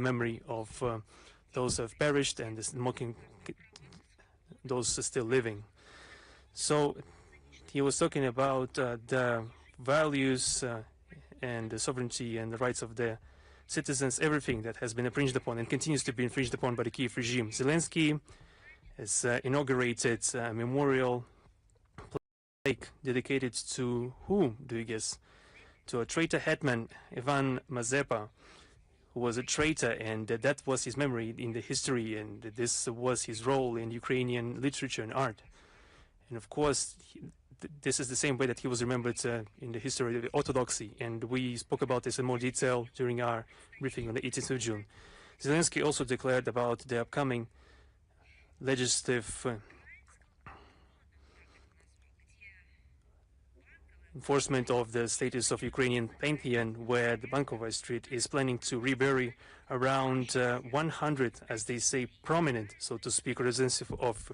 memory of those who have perished and mocking those still living. So he was talking about the values and the sovereignty and the rights of the citizens, everything that has been infringed upon and continues to be infringed upon by the Kiev regime. Zelensky has inaugurated a memorial plaque dedicated to whom, do you guess? To a traitor hetman, Ivan Mazepa, who was a traitor, and that was his memory in the history, and this was his role in Ukrainian literature and art. And of course, this is the same way that he was remembered in the history of the Orthodoxy, and we spoke about this in more detail during our briefing on the 18th of June. Zelensky also declared about the upcoming legislative enforcement of the status of Ukrainian pantheon, where the Bankovai Street is planning to rebury around 100, as they say, prominent, so to speak, residents of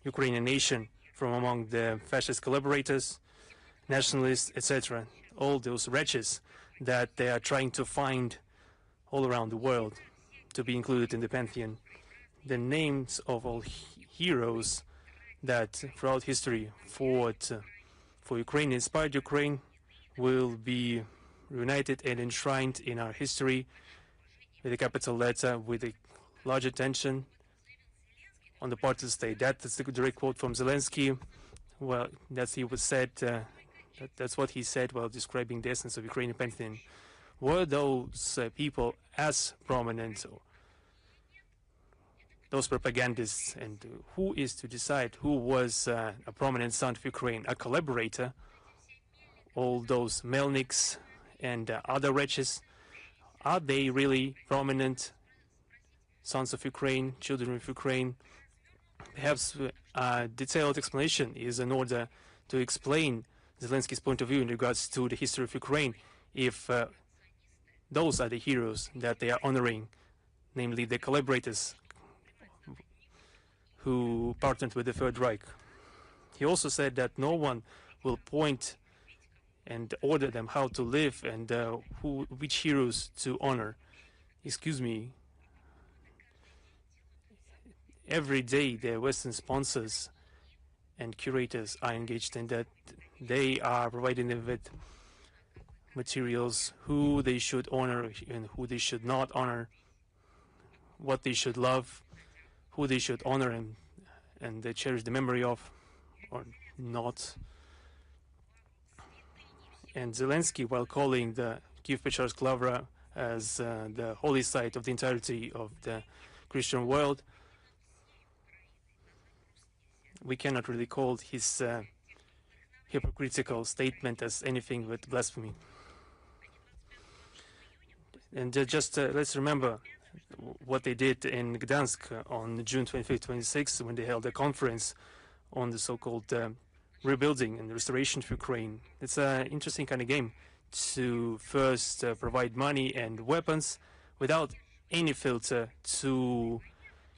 Ukrainian nation from among the fascist collaborators, nationalists, etc. All those wretches that they are trying to find all around the world to be included in the pantheon. The names of all heroes that throughout history fought for Ukraine, inspired Ukraine, will be reunited and enshrined in our history with a capital letter, with a large attention on the part of the state. That is the direct quote from Zelensky. Well, that's what he said while describing the essence of Ukrainian pantheon. Were those people as prominent, those propagandists, and who is to decide who was a prominent son of Ukraine, a collaborator? All those Melniks and other wretches, are they really prominent sons of Ukraine, children of Ukraine? Perhaps a detailed explanation is in order to explain Zelensky's point of view in regards to the history of Ukraine, if those are the heroes that they are honoring, namely the collaborators who partnered with the Third Reich. He also said that no one will point and order them how to live and which heroes to honor. Excuse me. Every day the Western sponsors and curators are engaged in that. They are providing them with materials, who they should honor and who they should not honor, what they should love, who they should honor and they cherish the memory of or not. And Zelensky, while calling the Kiev-Pecharsk Lavra as the holy site of the entirety of the Christian world, we cannot really call his hypocritical statement as anything but blasphemy. And let's remember what they did in Gdansk on June 25th, 26th, when they held a conference on the so-called rebuilding and restoration of Ukraine. It's an interesting kind of game to first provide money and weapons without any filter to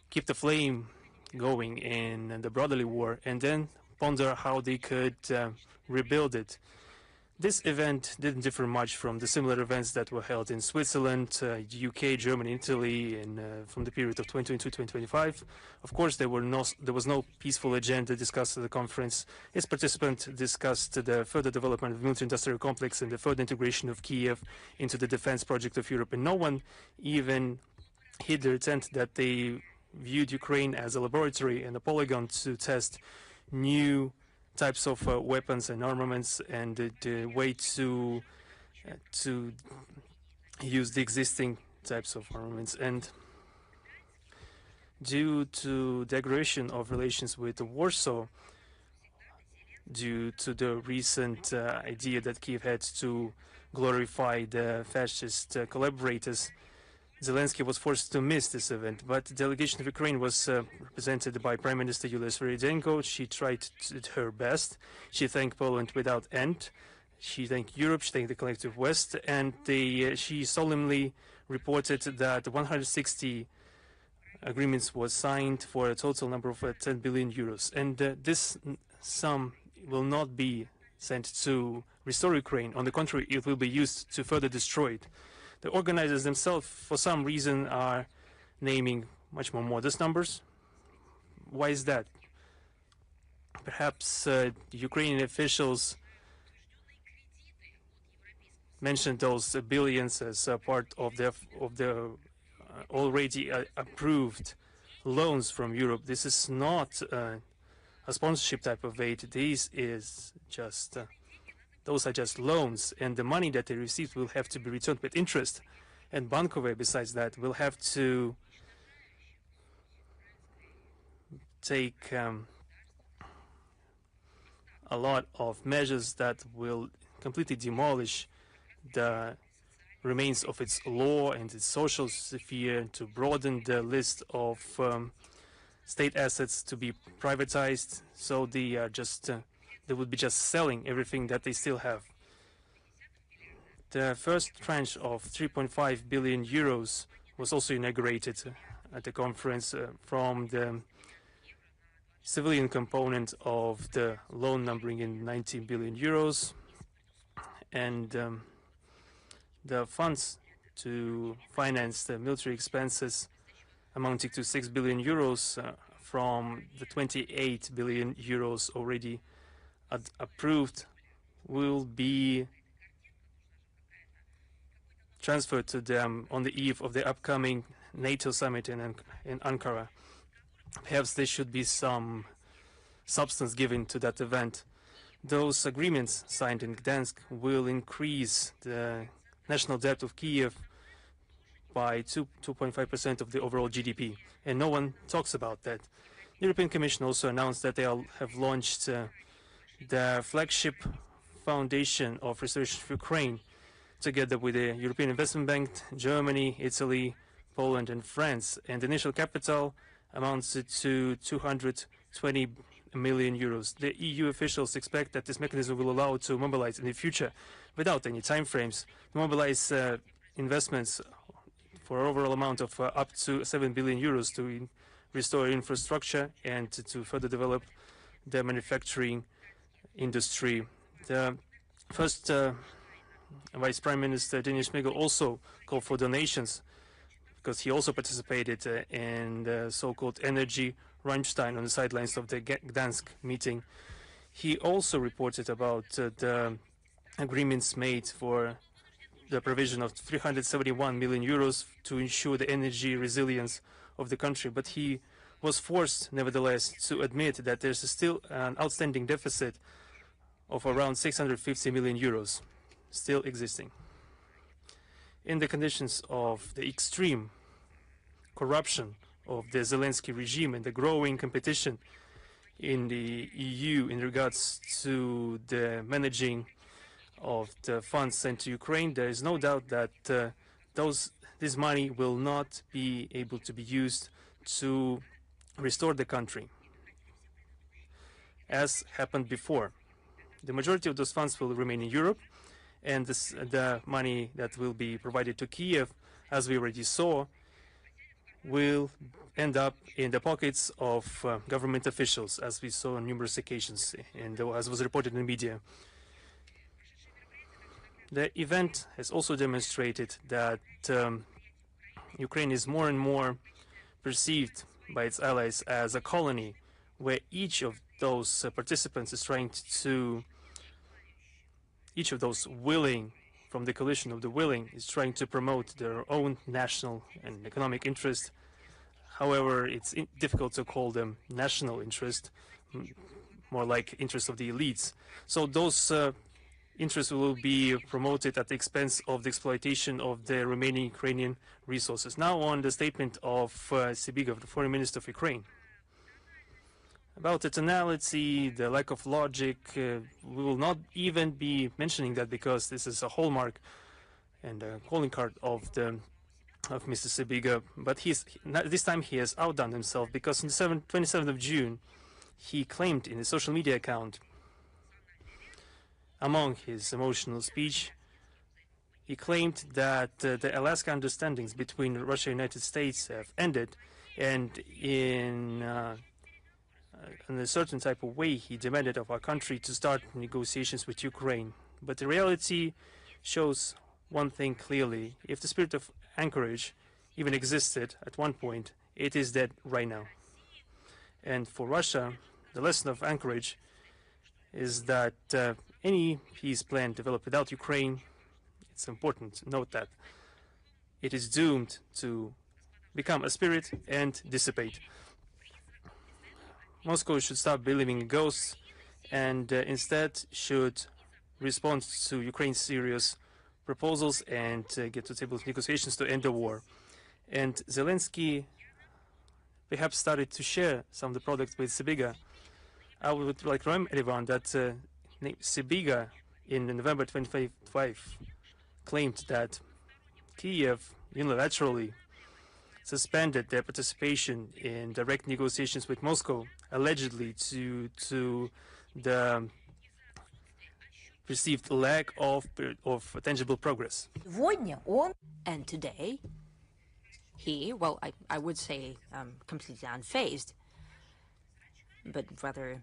keep the flame going in the brotherly war, and then ponder how they could rebuild it. This event didn't differ much from the similar events that were held in Switzerland, UK, Germany, Italy, and from the period of 2022-2025. Of course, there was no peaceful agenda discussed at the conference. Its participants discussed the further development of the military-industrial complex and the further integration of Kiev into the defense project of Europe. And no one even hid their intent that they viewed Ukraine as a laboratory and a polygon to test new types of weapons and armaments, and the way to use the existing types of armaments. And due to the aggravation of relations with Warsaw, due to the recent idea that Kiev had to glorify the fascist collaborators, Zelensky was forced to miss this event, but the delegation of Ukraine was represented by Prime Minister Yulia Sviridenko. She tried her best. She thanked Poland without end. She thanked Europe, she thanked the collective West, and she solemnly reported that 160 agreements was signed for a total number of 10 billion euros. And this sum will not be sent to restore Ukraine. On the contrary, it will be used to further destroy it. The organizers themselves, for some reason, are naming much more modest numbers. Why is that? Perhaps Ukrainian officials mentioned those billions as part of the already approved loans from Europe. This is not a sponsorship type of aid. This is just those are just loans, and the money that they received will have to be returned with interest. And Bankova, besides that, will have to take a lot of measures that will completely demolish the remains of its law and its social sphere, to broaden the list of state assets to be privatized. So they are just they would be just selling everything that they still have. The first tranche of 3.5 billion euros was also inaugurated at the conference from the civilian component of the loan, numbering in 19 billion euros, and the funds to finance the military expenses amounting to 6 billion euros from the 28 billion euros already approved will be transferred to them on the eve of the upcoming NATO summit in Ankara. Perhaps there should be some substance given to that event. Those agreements signed in Gdansk will increase the national debt of Kiev by 2.5% of the overall GDP, and no one talks about that. The European Commission also announced that they have launched the flagship foundation of restoration of Ukraine, together with the European Investment Bank, Germany, Italy, Poland, and France. And the initial capital amounts to 220 million euros. The EU officials expect that this mechanism will allow to mobilize in the future, without any time frames, mobilize investments for an overall amount of up to 7 billion euros to restore infrastructure and to further develop the manufacturing industry. The first Vice Prime Minister Denis Shmyhal also called for donations, because he also participated in the so-called energy Rammstein on the sidelines of the Gdansk meeting. He also reported about the agreements made for the provision of 371 million euros to ensure the energy resilience of the country. But he was forced, nevertheless, to admit that there's still an outstanding deficit of around 650 million euros still existing. In the conditions of the extreme corruption of the Zelensky regime and the growing competition in the EU in regards to the managing of the funds sent to Ukraine, there is no doubt that this money will not be able to be used to restore the country, as happened before. The majority of those funds will remain in Europe, and the money that will be provided to Kiev, as we already saw, will end up in the pockets of government officials, as we saw on numerous occasions and as was reported in the media. The event has also demonstrated that Ukraine is more and more perceived by its allies as a colony, where each of those participants is trying to, each of those willing, from the coalition of the willing, is trying to promote their own national and economic interest. However, it's difficult to call them national interest, more like interest of the elites. So those interests will be promoted at the expense of the exploitation of the remaining Ukrainian resources. Now on the statement of Sybiga, the foreign minister of Ukraine. About the tonality, the lack of logic, we will not even be mentioning that, because this is a hallmark and a calling card of Mr. Sybiga. But this time he has outdone himself, because on the 27th of June, he claimed in his social media account, among his emotional speech, he claimed that the Alaska understandings between Russia and the United States have ended, and in a certain type of way he demanded of our country to start negotiations with Ukraine. But the reality shows one thing clearly. If the spirit of anchorage even existed at one point, it is dead right now. And for Russia, the lesson of anchorage is that any peace plan developed without Ukraine, it's important to note that it is doomed to become a spirit and dissipate. Moscow should stop believing in ghosts and instead should respond to Ukraine's serious proposals and get to the table of negotiations to end the war. And Zelensky perhaps started to share some of the products with Sybiga. I would like to remind everyone that Sybiga in November 2025 claimed that Kiev unilaterally suspended their participation in direct negotiations with Moscow, allegedly due to the perceived lack of tangible progress. And today, he, well, I would say completely unfazed, but rather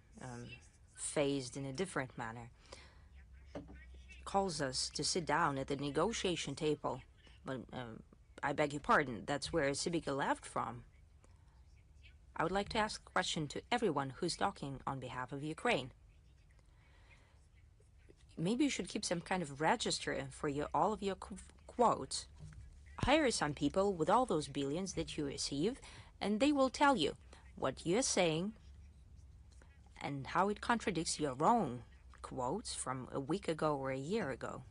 phased in a different manner, calls us to sit down at the negotiation table. But I beg your pardon, that's where Sybiga left from. I would like to ask a question to everyone who's talking on behalf of Ukraine. Maybe you should keep some kind of register for all of your quotes. Hire some people with all those billions that you receive, and they will tell you what you're saying and how it contradicts your own quotes from a week ago or a year ago.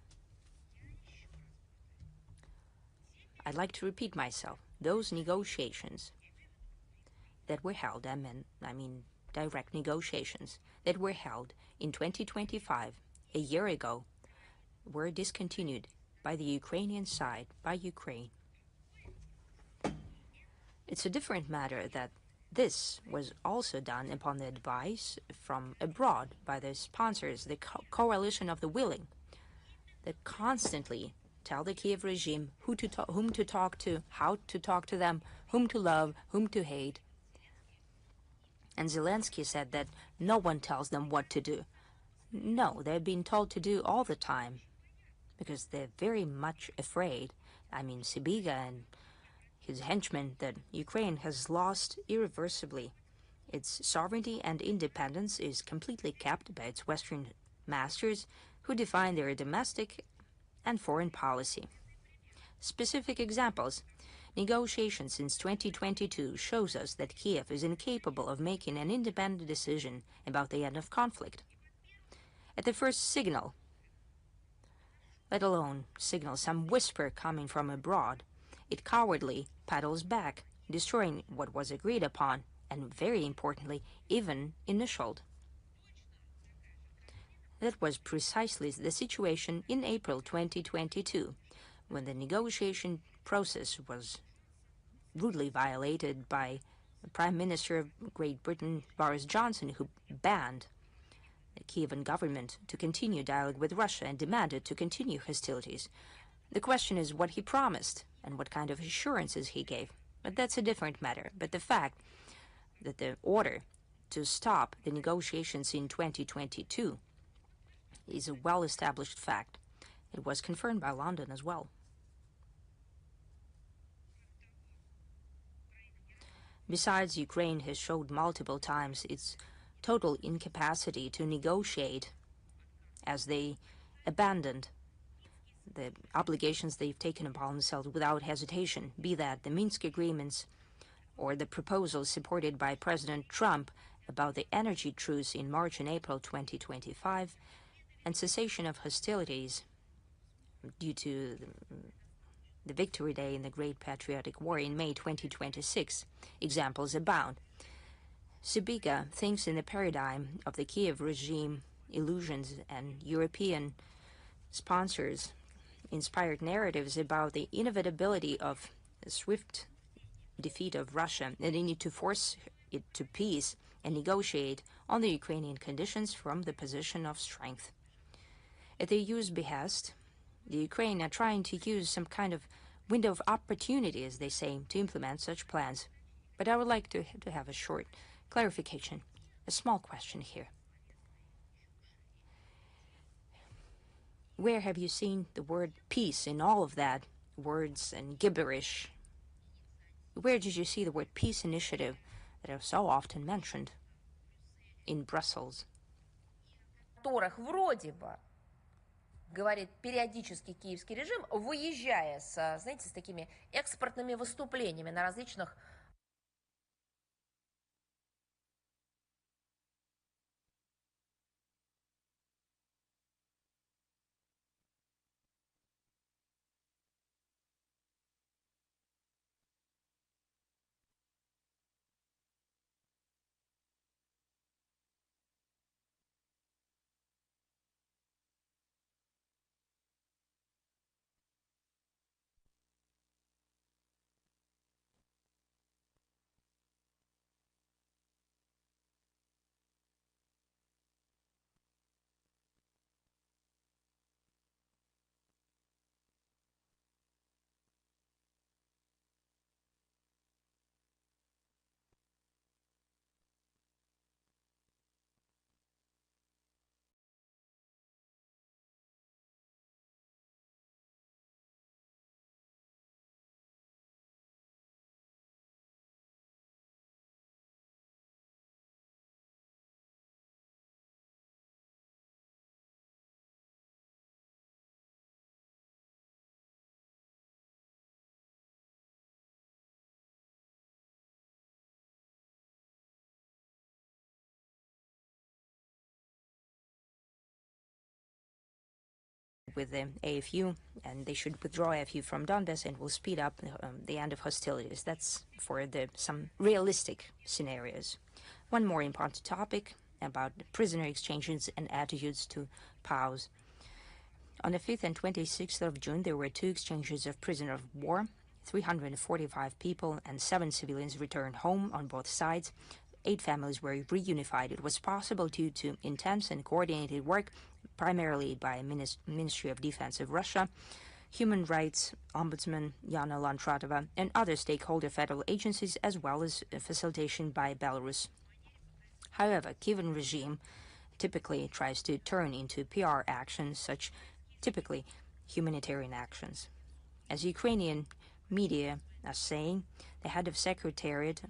I'd like to repeat myself. Those negotiations that were held, I mean direct negotiations, that were held in 2025, a year ago, were discontinued by the Ukrainian side, by Ukraine. It's a different matter that this was also done upon the advice from abroad by the sponsors, the coalition of the willing, that constantly tell the Kiev regime whom to talk to, how to talk to them, whom to love, whom to hate. And Zelensky said that no one tells them what to do. No, they're being told to do all the time, because they're very much afraid. I mean, Sybiga and his henchmen, that Ukraine has lost irreversibly. Its sovereignty and independence is completely kept by its Western masters, who define their domestic and foreign policy. Specific examples. Negotiations since 2022 shows us that Kiev is incapable of making an independent decision about the end of conflict. At the first signal, let alone signal some whisper coming from abroad, it cowardly paddles back, destroying what was agreed upon and, very importantly, even initialed. That was precisely the situation in April 2022, when the negotiation process was rudely violated by the Prime Minister of Great Britain, Boris Johnson, who banned the Kievan government to continue dialogue with Russia and demanded to continue hostilities. The question is what he promised and what kind of assurances he gave. But that's a different matter. But the fact that the order to stop the negotiations in 2022 is a well-established fact. It was confirmed by London as well. Besides, Ukraine has showed multiple times its total incapacity to negotiate, as they abandoned the obligations they've taken upon themselves without hesitation, be that the Minsk agreements or the proposals supported by President Trump about the energy truce in March and April 2025 and cessation of hostilities due to the Victory Day in the Great Patriotic War in May 2026. Examples abound. Sybiga thinks in the paradigm of the Kiev regime illusions and European sponsors inspired narratives about the inevitability of a swift defeat of Russia, and they need to force it to peace and negotiate on the Ukrainian conditions from the position of strength. At the EU's behest, the Ukraine are trying to use some kind of window of opportunity, as they say, to implement such plans. But I would like to have a short clarification, a small question here. Where have you seen the word peace in all of that words and gibberish? Where did you see the word peace initiative that are so often mentioned in Brussels? Которых вроде бы говорит периодически киевский режим, выезжая знаете, с такими экспортными выступлениями на различных with the AFU, and they should withdraw AFU from Donbass and will speed up the end of hostilities. That's for some realistic scenarios. One more important topic about prisoner exchanges and attitudes to POWs. On the 5th and 26th of June, there were 2 exchanges of prisoner of war. 345 people and 7 civilians returned home on both sides. 8 families were reunified. It was possible due to intense and coordinated work, primarily by Ministry of Defense of Russia, Human Rights Ombudsman Yana Landratova, and other stakeholder federal agencies, as well as facilitation by Belarus. However, Kievan regime typically tries to turn into PR actions, such typically humanitarian actions. As Ukrainian media are saying, the head of Secretariat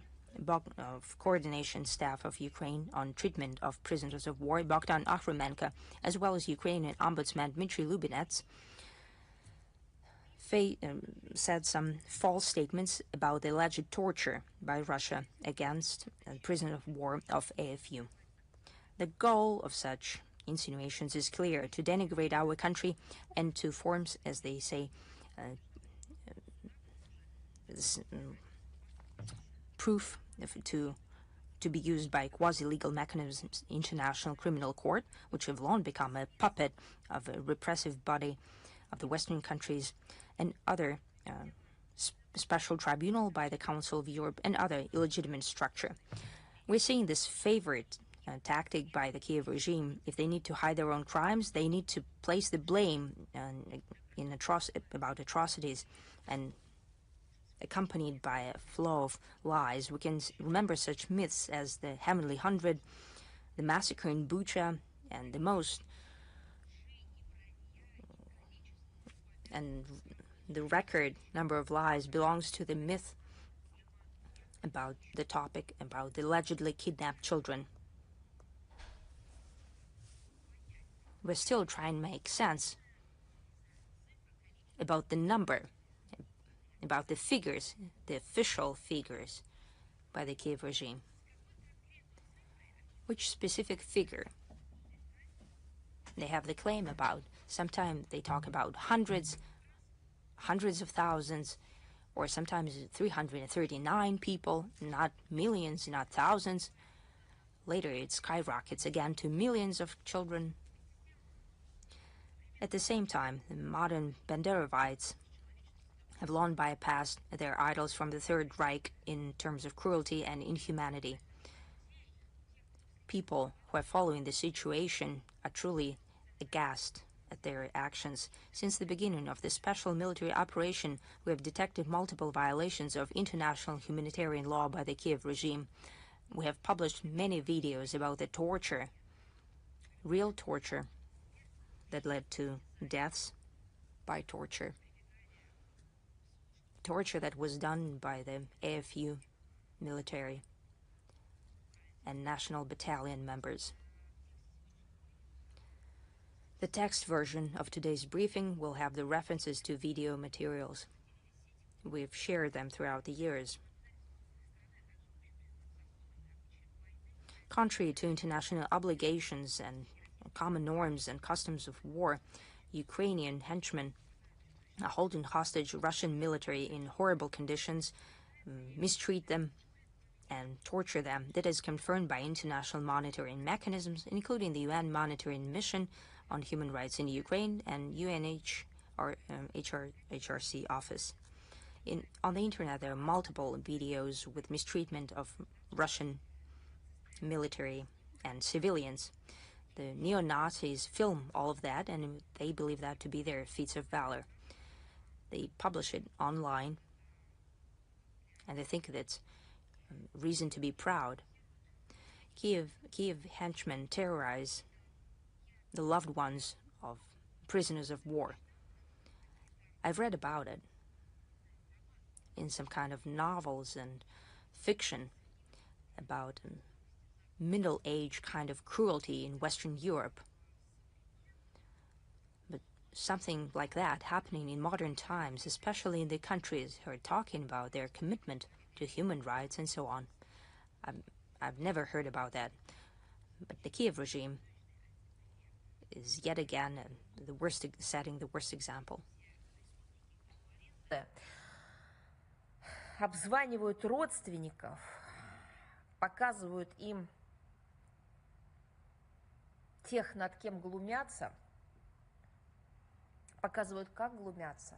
of Coordination Staff of Ukraine on treatment of prisoners of war, Bogdan Akhrimenko, as well as Ukrainian Ombudsman Dmitry Lubinets, said some false statements about the alleged torture by Russia against prisoners of war of AFU. The goal of such insinuations is clear: to denigrate our country and to form, as they say, proof to be used by quasi-legal mechanisms, International Criminal Court, which have long become a puppet of a repressive body of the Western countries, and other special tribunal by the Council of Europe and other illegitimate structure. We're seeing this favorite tactic by the Kiev regime. If they need to hide their own crimes, they need to place the blame about atrocities, and accompanied by a flow of lies. We can remember such myths as the Heavenly Hundred, the massacre in Bucha, and the record number of lies belongs to the myth about the topic about the allegedly kidnapped children. We're still trying to make sense about the number, about the figures, the official figures by the Kiev regime. Which specific figure they have the claim about? Sometimes they talk about hundreds of thousands, or sometimes 339 people, not millions, not thousands. Later it skyrockets again to millions of children. At the same time, the modern Banderovites have long bypassed their idols from the Third Reich in terms of cruelty and inhumanity. People who are following the situation are truly aghast at their actions. Since the beginning of the special military operation, we have detected multiple violations of international humanitarian law by the Kiev regime. We have published many videos about the torture, real torture, that led to deaths by torture. Torture that was done by the AFU military and National Battalion members. The text version of today's briefing will have the references to video materials. We've shared them throughout the years. Contrary to international obligations and common norms and customs of war, Ukrainian henchmen are holding hostage Russian military in horrible conditions, mistreat them, and torture them. That is confirmed by international monitoring mechanisms, including the UN Monitoring Mission on Human Rights in Ukraine and HRC office. On the internet, there are multiple videos with mistreatment of Russian military and civilians. The neo-Nazis film all of that, and they believe that to be their feats of valor. They publish it online, and they think that's reason to be proud. Kiev henchmen terrorize the loved ones of prisoners of war. I've read about it in some kind of novels and fiction about middle-age kind of cruelty in Western Europe. But something like that happening in modern times, especially in the countries who are talking about their commitment to human rights and so on. I've never heard about that. But the Kiev regime is yet again setting the worst example. Обзванивают родственников, показывают им тех, над кем глумятся, показывают, как глумятся.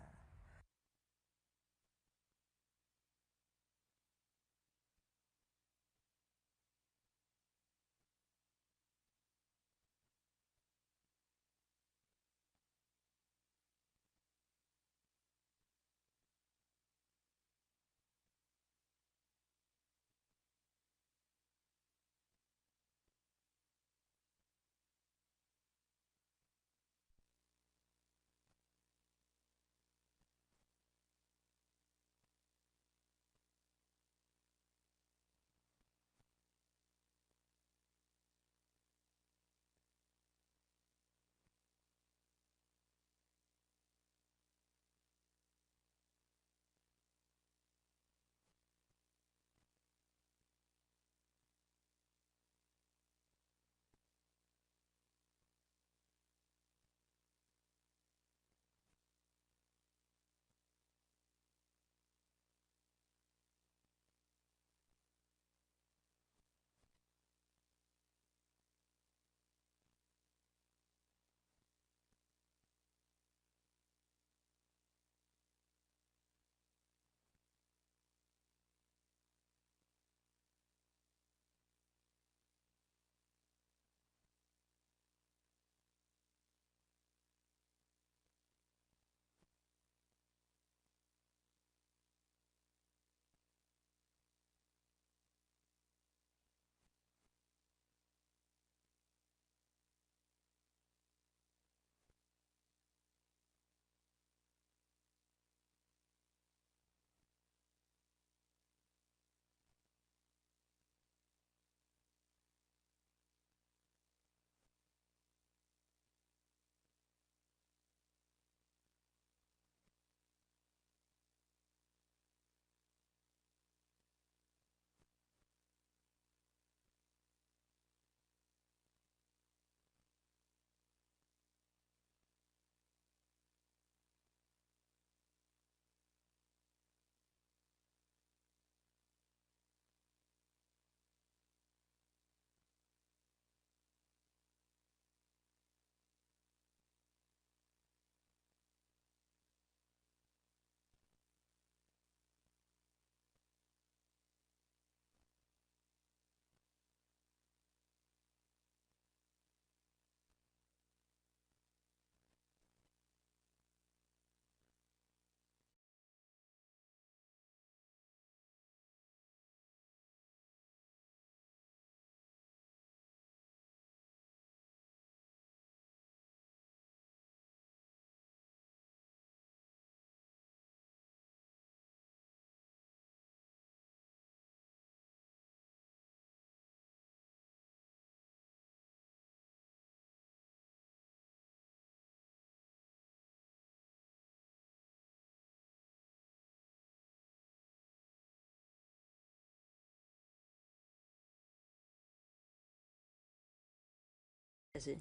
as a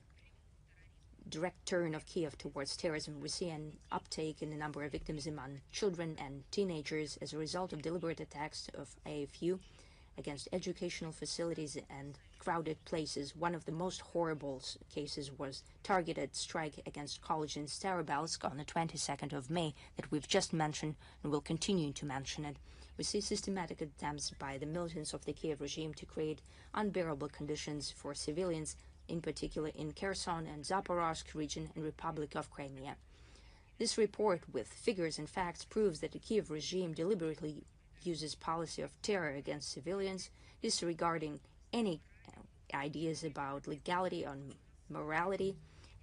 direct turn of Kiev towards terrorism. We see an uptake in the number of victims among children and teenagers as a result of deliberate attacks of AFU against educational facilities and crowded places. One of the most horrible cases was targeted strike against college in Starobelsk on the 22nd of May that we've just mentioned and will continue to mention it. We see systematic attempts by the militants of the Kiev regime to create unbearable conditions for civilians, in particular in Kherson and Zaporozhye region and Republic of Crimea. This report with figures and facts proves that the Kiev regime deliberately uses policy of terror against civilians, disregarding any ideas about legality or morality,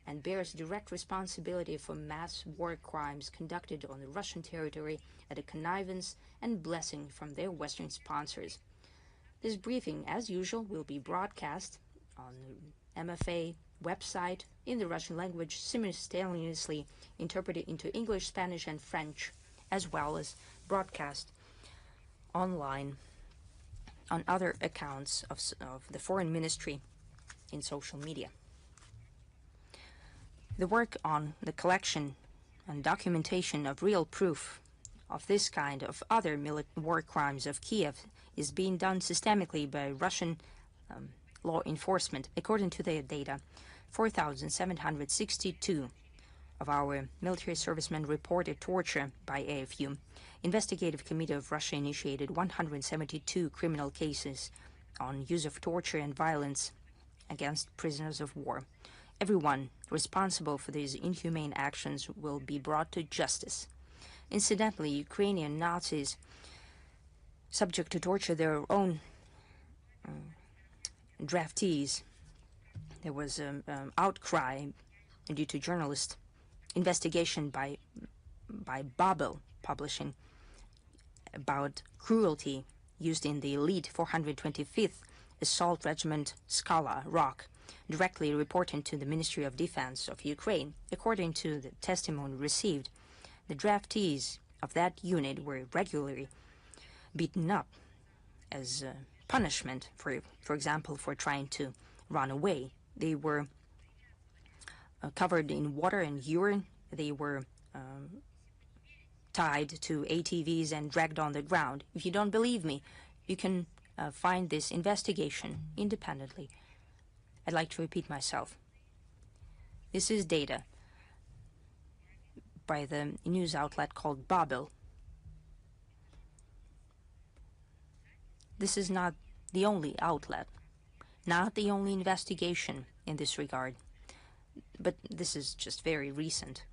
and bears direct responsibility for mass war crimes conducted on the Russian territory at a connivance and blessing from their Western sponsors. This briefing, as usual, will be broadcast on the MFA website in the Russian language, simultaneously interpreted into English, Spanish, and French, as well as broadcast online on other accounts of the Foreign Ministry in social media. The work on the collection and documentation of real proof of this kind of other war crimes of Kiev is being done systemically by Russian law enforcement. According to their data, 4,762 of our military servicemen reported torture by AFU. Investigative Committee of Russia initiated 172 criminal cases on use of torture and violence against prisoners of war. Everyone responsible for these inhumane actions will be brought to justice. Incidentally, Ukrainian Nazis subject to torture their own draftees. There was an outcry due to journalist investigation by Babel Publishing about cruelty used in the elite 425th Assault Regiment Skala Rock, directly reporting to the Ministry of Defense of Ukraine. According to the testimony received, the draftees of that unit were regularly beaten up as punishment, for example, for trying to run away. They were covered in water and urine. They were tied to ATVs and dragged on the ground. If you don't believe me, you can find this investigation independently. I'd like to repeat myself. This is data by the news outlet called Babel. This is not the only outlet, not the only investigation in this regard, but this is just very recent.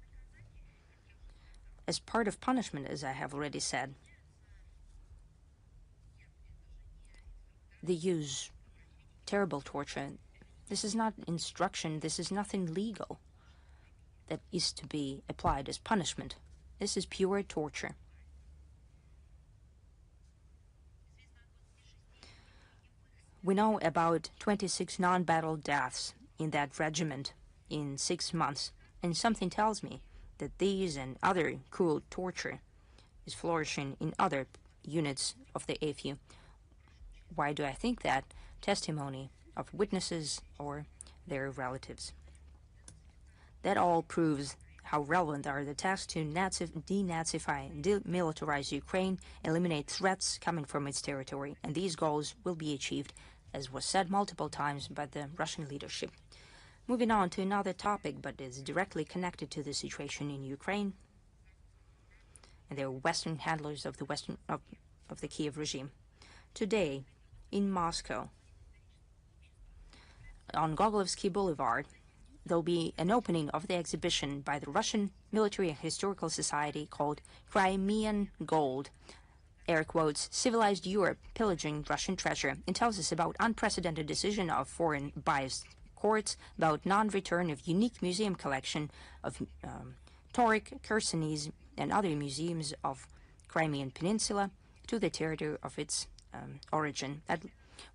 As part of punishment, as I have already said, they use terrible torture. This is not instruction, this is nothing legal that is to be applied as punishment. This is pure torture. We know about 26 non-battle deaths in that regiment in 6 months, and something tells me that these and other cruel torture is flourishing in other units of the AFU. Why do I think that? Testimony of witnesses or their relatives. That all proves how relevant are the tasks to denazify and demilitarize Ukraine, eliminate threats coming from its territory, and these goals will be achieved, as was said multiple times by the Russian leadership. Moving on to another topic, but is directly connected to the situation in Ukraine, and they are Western handlers of the Kiev regime. Today, in Moscow, on Gogolovsky Boulevard, there'll be an opening of the exhibition by the Russian Military and Historical Society called Crimean Gold, air quotes, civilized Europe pillaging Russian treasure, and tells us about unprecedented decision of foreign biased courts about non-return of unique museum collection of Tauric, Khersonis, and other museums of Crimean Peninsula to the territory of its origin. That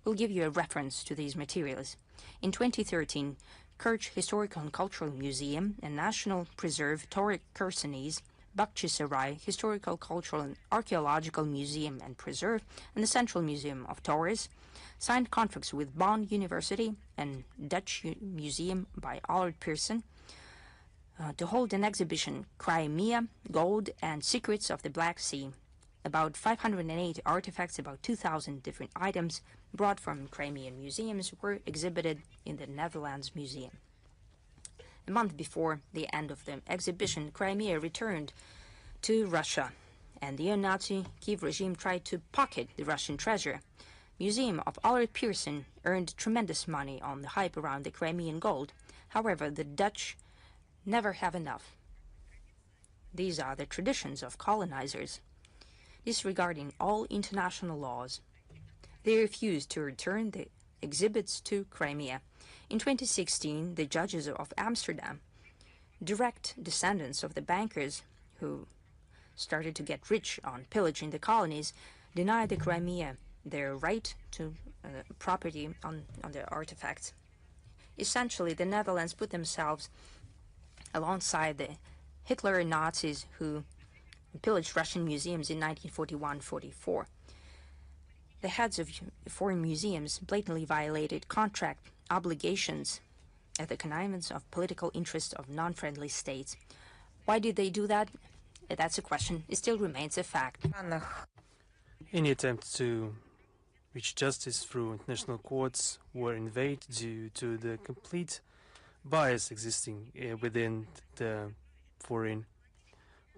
will give you a reference to these materials. In 2013, Kerch Historical and Cultural Museum and National Preserve Tauric Khersonis Bakhchisarai Historical, Cultural and Archaeological Museum and Preserve and the Central Museum of Taurus signed contracts with Bonn University and Dutch Museum by Allard Pearson to hold an exhibition, Crimea, Gold and Secrets of the Black Sea. About 508 artifacts, about 2,000 different items brought from Crimean museums were exhibited in the Netherlands Museum. A month before the end of the exhibition, Crimea returned to Russia, and the neo-Nazi Kiev regime tried to pocket the Russian treasure. Museum of Allard Pearson earned tremendous money on the hype around the Crimean gold. However, the Dutch never have enough. These are the traditions of colonizers, disregarding all international laws. They refused to return the exhibits to Crimea. In 2016, the judges of Amsterdam, direct descendants of the bankers who started to get rich on pillaging the colonies, denied the Crimea their right to property on their artifacts. Essentially, the Netherlands put themselves alongside the Hitler Nazis who pillaged Russian museums in 1941-44. The heads of foreign museums blatantly violated contract obligations at the connivance of political interests of non-friendly states. Why did they do that? That's a question. It still remains a fact. Any attempt to reach justice through international courts were in vain due to the complete bias existing within the foreign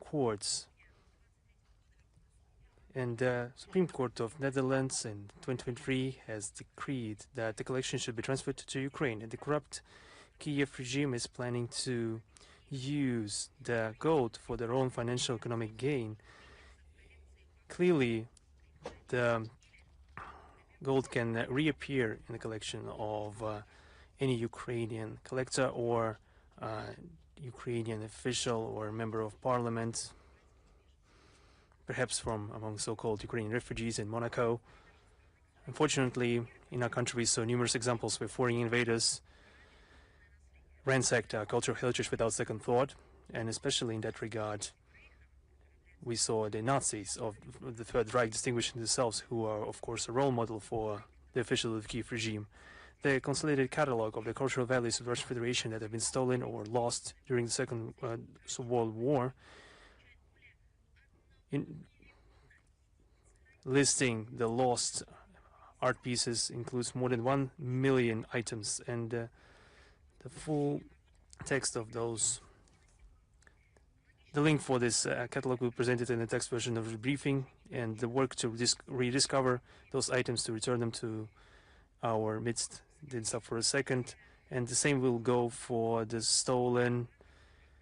courts. And the Supreme Court of Netherlands in 2023 has decreed that the collection should be transferred to Ukraine, and the corrupt Kiev regime is planning to use the gold for their own financial economic gain. Clearly, the gold can reappear in the collection of any Ukrainian collector or Ukrainian official or member of parliament, perhaps from among so-called Ukrainian refugees in Monaco. Unfortunately, in our country we saw numerous examples where foreign invaders ransacked our cultural heritage without second thought, and especially in that regard, we saw the Nazis of the Third Reich distinguishing themselves, who are, of course, a role model for the official of the Kiev regime. The consolidated catalogue of the cultural values of the Russian Federation that have been stolen or lost during the Second World War, listing the lost art pieces, includes more than 1 million items, and the full text of those. The link for this catalog will be presented in the text version of the briefing, and the work to rediscover those items, to return them to our midst, didn't stop for a second. And the same will go for the stolen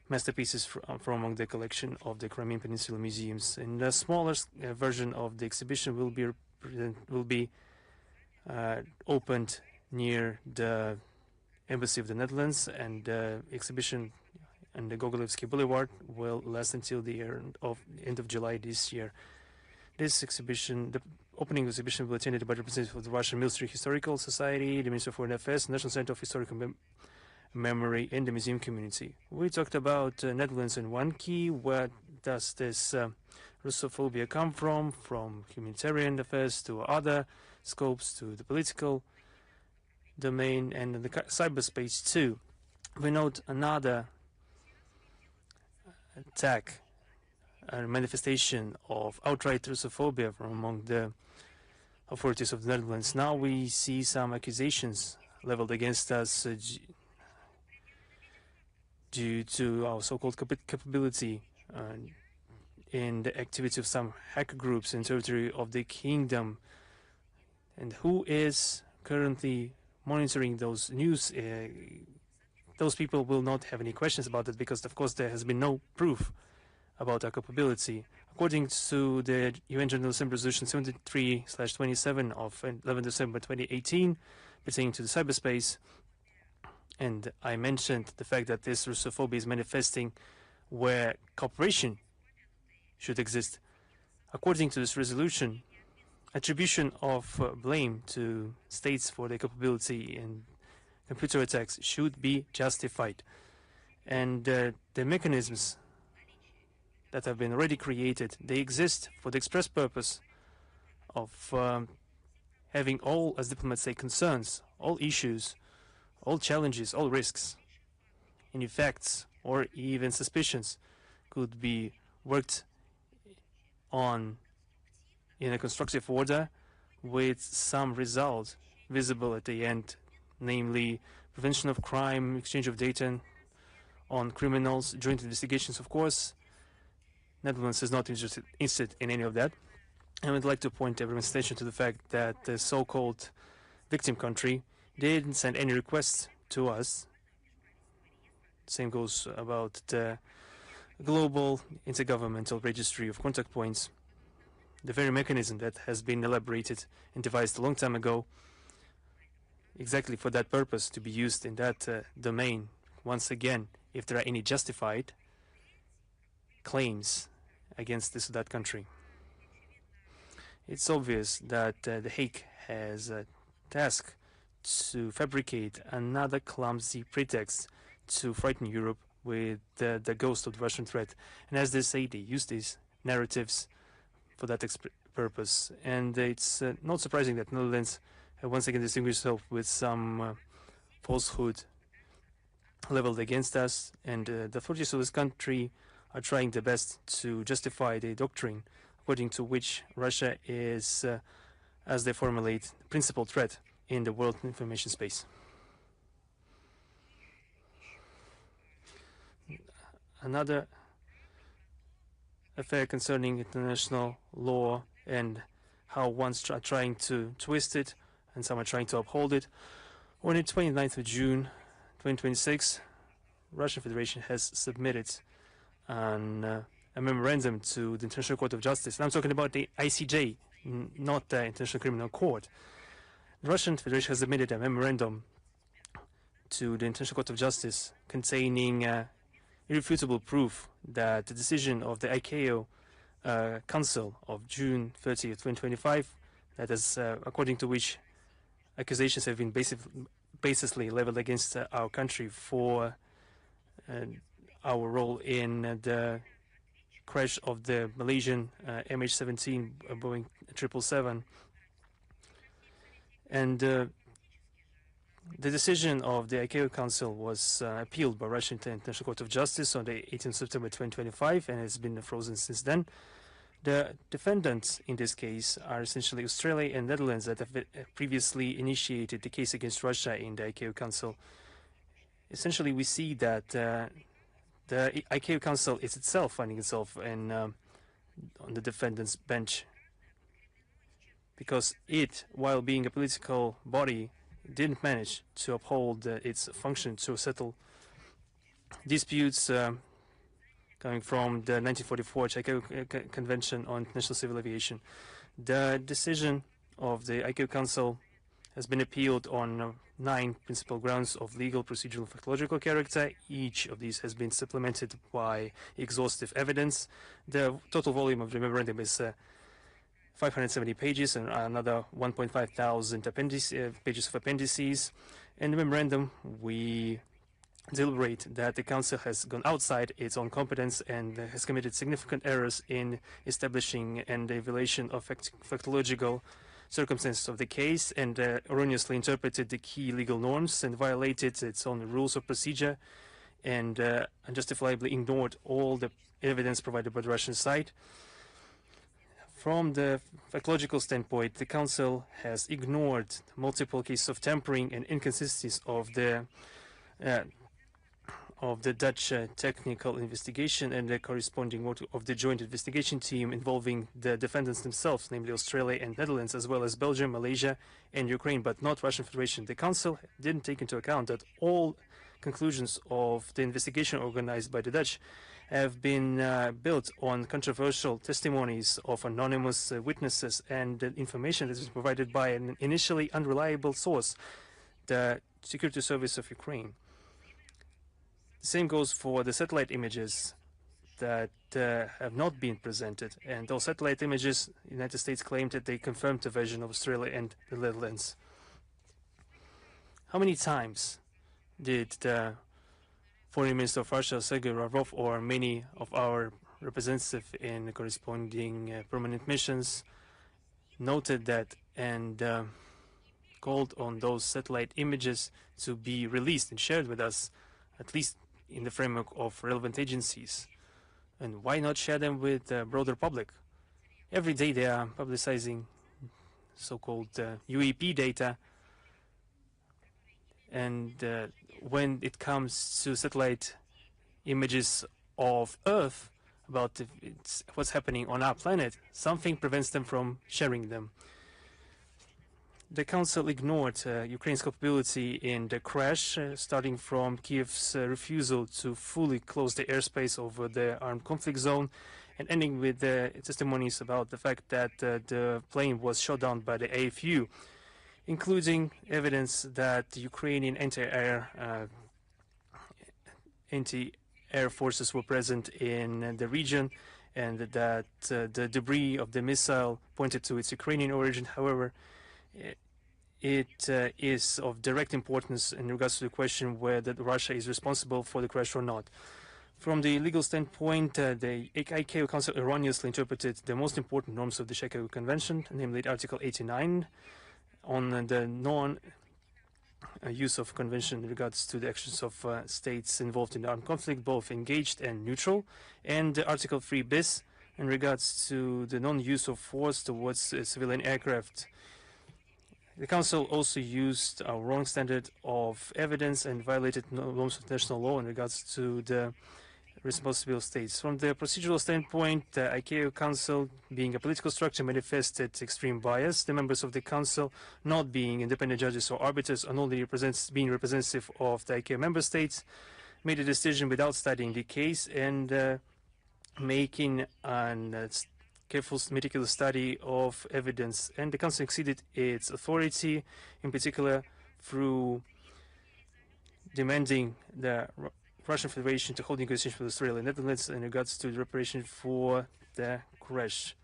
masterpieces from among the collection of the Crimean Peninsula museums. And the smaller version of the exhibition will be opened near the Embassy of the Netherlands, and the exhibition on the Gogolevsky Boulevard will last until the end of July this year. This exhibition, the opening exhibition, will be attended by representatives of the Russian Military Historical Society, the Ministry of Foreign Affairs, National Center of Historical Memory, and the museum community. We talked about Netherlands in one key. Where does this Russophobia come from humanitarian affairs to other scopes, to the political domain, and in the cyberspace too. We note another attack, a manifestation of outright Russophobia from among the authorities of the Netherlands. Now we see some accusations leveled against us due to our so-called capability in the activity of some hacker groups in territory of the kingdom. And who is currently monitoring those news? Those people will not have any questions about it, because of course there has been no proof about our capability. According to the UN General Assembly Resolution 73/27 of 11 December 2018 pertaining to the cyberspace, and I mentioned the fact that this Russophobia is manifesting where cooperation should exist. According to this resolution, attribution of blame to states for their capability in computer attacks should be justified. And the mechanisms that have been already created, they exist for the express purpose of having all, as diplomats say, concerns, all issues, all challenges, all risks, any facts or even suspicions could be worked on in a constructive order with some result visible at the end, namely prevention of crime, exchange of data on criminals, joint investigations, of course. Netherlands is not interested in any of that. I would like to point everyone's attention to the fact that the so-called victim country didn't send any requests to us. Same goes about the global intergovernmental registry of contact points. The very mechanism that has been elaborated and devised a long time ago exactly for that purpose, to be used in that domain. Once again, if there are any justified claims against this or that country. It's obvious that The Hague has a task to fabricate another clumsy pretext to frighten Europe with the ghost of the Russian threat. And as they say, they use these narratives for that purpose. And it's not surprising that Netherlands once again distinguished itself with some falsehood leveled against us. And the authorities of this country are trying their best to justify the doctrine according to which Russia is, as they formulate, the principal threat in the world information space. Another affair concerning international law and how one's trying to twist it and some are trying to uphold it. On the 29th of June 2026, Russian Federation has submitted a memorandum to the International Court of Justice. And I'm talking about the ICJ, not the International Criminal Court. The Russian Federation has submitted a memorandum to the International Court of Justice containing irrefutable proof that the decision of the ICAO Council of June 30th, 2025, that is according to which accusations have been basically leveled against our country for our role in the crash of the Malaysian MH17 Boeing 777. And the decision of the ICAO Council was appealed by Russian International Court of Justice on the 18th of September 2025 and has been frozen since then. The defendants in this case are essentially Australia and Netherlands that have previously initiated the case against Russia in the ICAO Council. Essentially, we see that the ICAO Council is itself finding itself on the defendants' bench because it, while being a political body, didn't manage to uphold its function to settle disputes coming from the 1944 ICAO Convention on International Civil Aviation. The decision of the ICAO Council has been appealed on 9 principal grounds of legal, procedural, and factological character. Each of these has been supplemented by exhaustive evidence. The total volume of the memorandum is 570 pages and another 1.5 thousand pages of appendices. In the memorandum, we deliberate that the Council has gone outside its own competence and has committed significant errors in establishing and the evaluation of factological circumstances of the case and erroneously interpreted the key legal norms and violated its own rules of procedure and unjustifiably ignored all the evidence provided by the Russian side. From the factological standpoint, the Council has ignored multiple cases of tampering and inconsistencies of the Dutch technical investigation and the corresponding work of the joint investigation team involving the defendants themselves, namely Australia and Netherlands, as well as Belgium, Malaysia, and Ukraine, but not Russian Federation. The Council didn't take into account that all conclusions of the investigation organized by the Dutch have been built on controversial testimonies of anonymous witnesses and information that was provided by an initially unreliable source, the Security Service of Ukraine. The same goes for the satellite images that have not been presented. And those satellite images, the United States claimed that they confirmed the version of Australia and the Netherlands. How many times did the Foreign Minister of Russia, Sergei Lavrov, or many of our representative in corresponding permanent missions noted that and called on those satellite images to be released and shared with us, at least in the framework of relevant agencies. And why not share them with the broader public? Every day they are publicizing so-called UAP data, and when it comes to satellite images of Earth about what's happening on our planet, something prevents them from sharing them. The Council ignored Ukraine's culpability in the crash, starting from Kiev's refusal to fully close the airspace over the armed conflict zone, and ending with the testimonies about the fact that the plane was shot down by the AFU, including evidence that the Ukrainian anti-air forces were present in the region, and that the debris of the missile pointed to its Ukrainian origin. However, it is of direct importance in regards to the question whether Russia is responsible for the crash or not. From the legal standpoint, the ICAO Council erroneously interpreted the most important norms of the Chicago Convention, namely Article 89, on the non-use of convention in regards to the actions of states involved in the armed conflict, both engaged and neutral, and Article 3 bis in regards to the non-use of force towards civilian aircraft. The Council also used a wrong standard of evidence and violated norms of international law in regards to the responsible states. From the procedural standpoint, the ICAO Council, being a political structure, manifested extreme bias. The members of the Council, not being independent judges or arbiters, and only being representative of the ICAO member states, made a decision without studying the case and making a careful, meticulous study of evidence. And the Council exceeded its authority, in particular through demanding the Russian Federation to hold negotiations with Australia and Netherlands in regards to the reparation for the crash.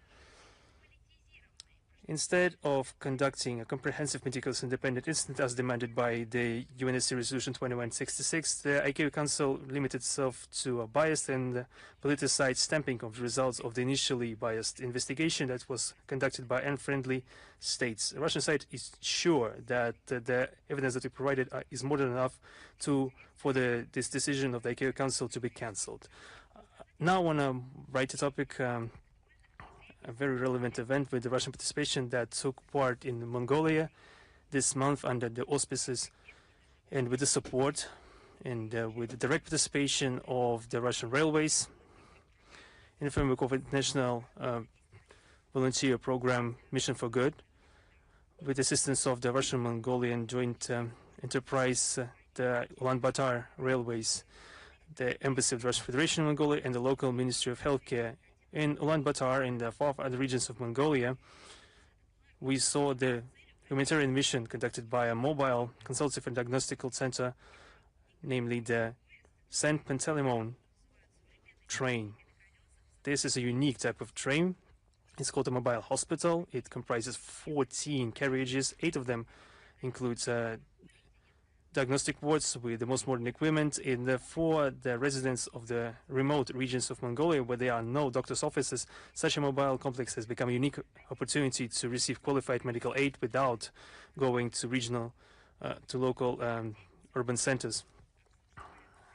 Instead of conducting a comprehensive, meticulous, independent incident as demanded by the UNSC Resolution 2166, the ICAO Council limited itself to a biased and politicized stamping of the results of the initially biased investigation that was conducted by unfriendly states. The Russian side is sure that the evidence that we provided is more than enough for this decision of the ICAO Council to be cancelled. Now I want to write a topic, a very relevant event with the Russian participation that took part in Mongolia this month under the auspices and with the support and with the direct participation of the Russian railways in the framework of international volunteer program Mission for Good, with the assistance of the Russian-Mongolian joint enterprise, the Ulaanbaatar Railways, the Embassy of the Russian Federation in Mongolia, and the local Ministry of Healthcare. In Ulaanbaatar, in the far other regions of Mongolia, we saw the humanitarian mission conducted by a mobile consultative and diagnostical center, namely the Saint Panteleimon train. This is a unique type of train. It's called a mobile hospital. It comprises 14 carriages. 8 of them includes diagnostic wards with the most modern equipment. For the residents of the remote regions of Mongolia, where there are no doctor's offices, such a mobile complex has become a unique opportunity to receive qualified medical aid without going to local urban centers.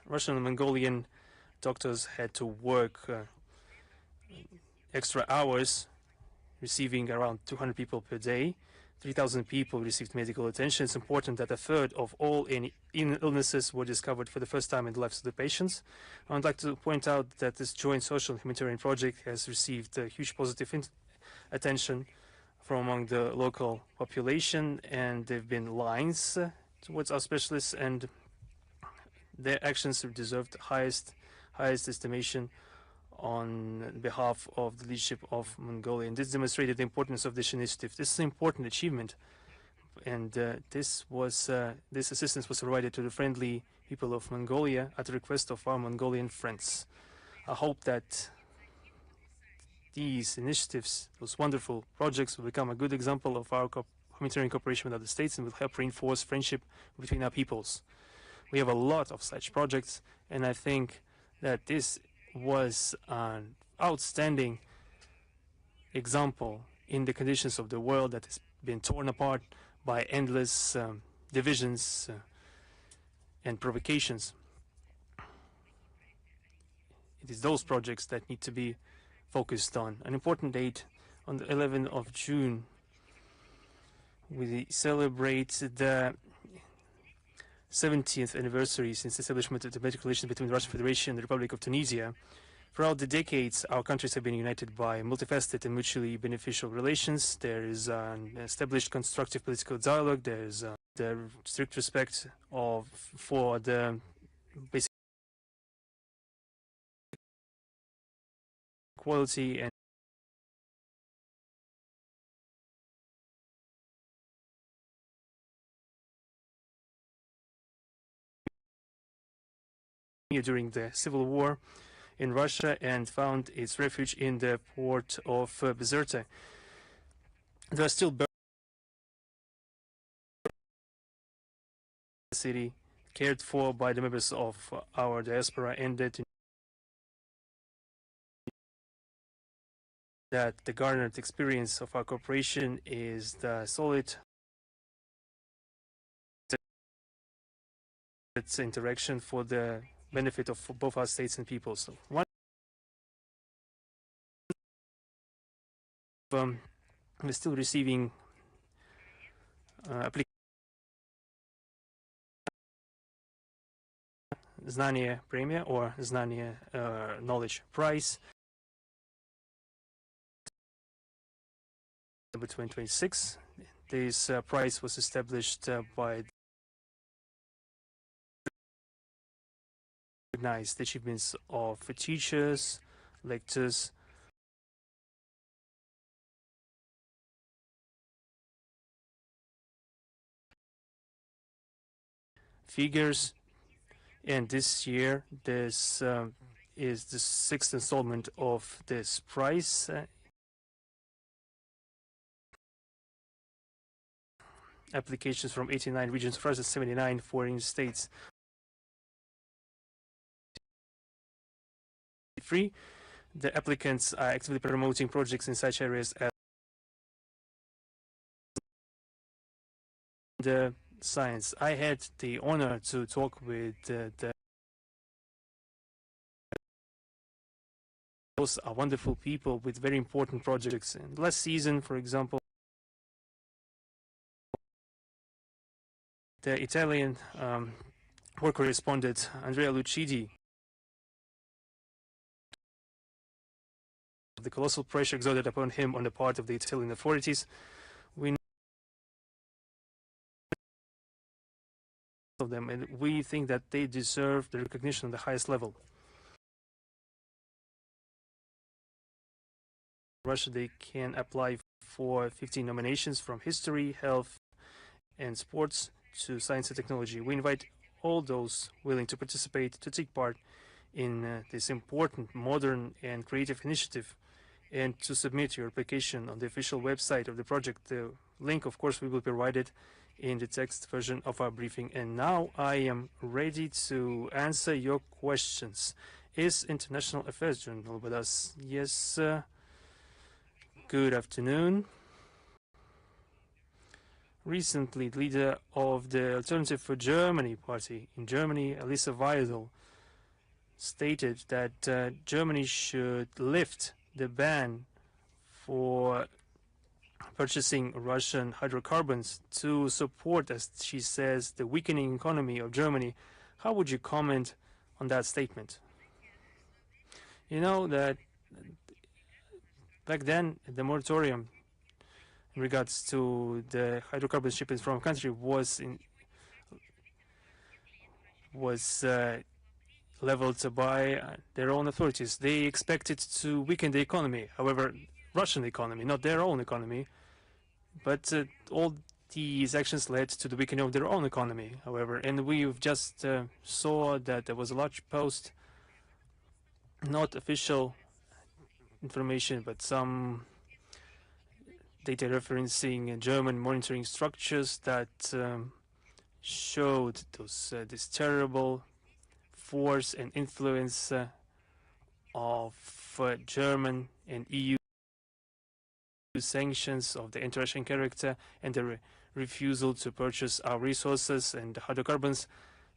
Russian and Mongolian doctors had to work extra hours, receiving around 200 people per day. 3,000 people received medical attention. It's important that a third of all illnesses were discovered for the first time in the lives of the patients. I would like to point out that this joint social and humanitarian project has received huge positive attention from among the local population, and there have been lines towards our specialists, and their actions have deserved highest estimation on behalf of the leadership of Mongolia. And this demonstrated the importance of this initiative. This is an important achievement, and this assistance was provided to the friendly people of Mongolia at the request of our Mongolian friends. I hope that these initiatives, those wonderful projects, will become a good example of our humanitarian cooperation with other states and will help reinforce friendship between our peoples. We have a lot of such projects, and I think that this was a outstanding example in the conditions of the world that has been torn apart by endless divisions and provocations. It is those projects that need to be focused on. An important date, on the 11th of June, we celebrate the 70th anniversary since the establishment of diplomatic relations between the Russian Federation and the Republic of Tunisia. Throughout the decades, our countries have been united by multifaceted and mutually beneficial relations. There is an established constructive political dialogue. There is the strict respect for the basic equality and during the civil war in Russia and found its refuge in the port of Bizerta. There are still the city cared for by the members of our diaspora, and that the garnered experience of our cooperation is the solid interaction for the benefit of both our states and peoples. So we're still receiving Znanie Premia or Znanie Knowledge Prize. Number 2026. This prize was established by recognized the achievements of teachers, lectors, figures, and this year this is the 6th installment of this prize. Applications from 89 regions, 79 foreign states. Free. The applicants are actively promoting projects in such areas as the science. I had the honor to talk with those are wonderful people with very important projects. And last season, for example, the Italian war correspondent Andrea Lucidi, the colossal pressure exerted upon him on the part of the Italian authorities. We know of them, and we think that they deserve the recognition on the highest level. Russia, they can apply for 15 nominations from history, health, and sports to science and technology. We invite all those willing to participate to take part in this important, modern, and creative initiative, and to submit your application on the official website of the project. The link, of course, we will provide it in the text version of our briefing. And now I am ready to answer your questions. Is International Affairs Journal with us? Yes. Good afternoon. Recently, the leader of the Alternative for Germany party in Germany, Alice Weidel, stated that Germany should lift the ban for purchasing Russian hydrocarbons to support, as she says, the weakening economy of Germany. How would you comment on that statement? You know that back then, the moratorium in regards to the hydrocarbon shipments from country was leveled by their own authorities. They expected to weaken the economy, however, Russian economy, not their own economy. But all these actions led to the weakening of their own economy, however. And we've just saw that there was a large post, not official information, but some data referencing German monitoring structures that showed this terrible force and influence of German and EU sanctions of the international character and the refusal to purchase our resources and hydrocarbons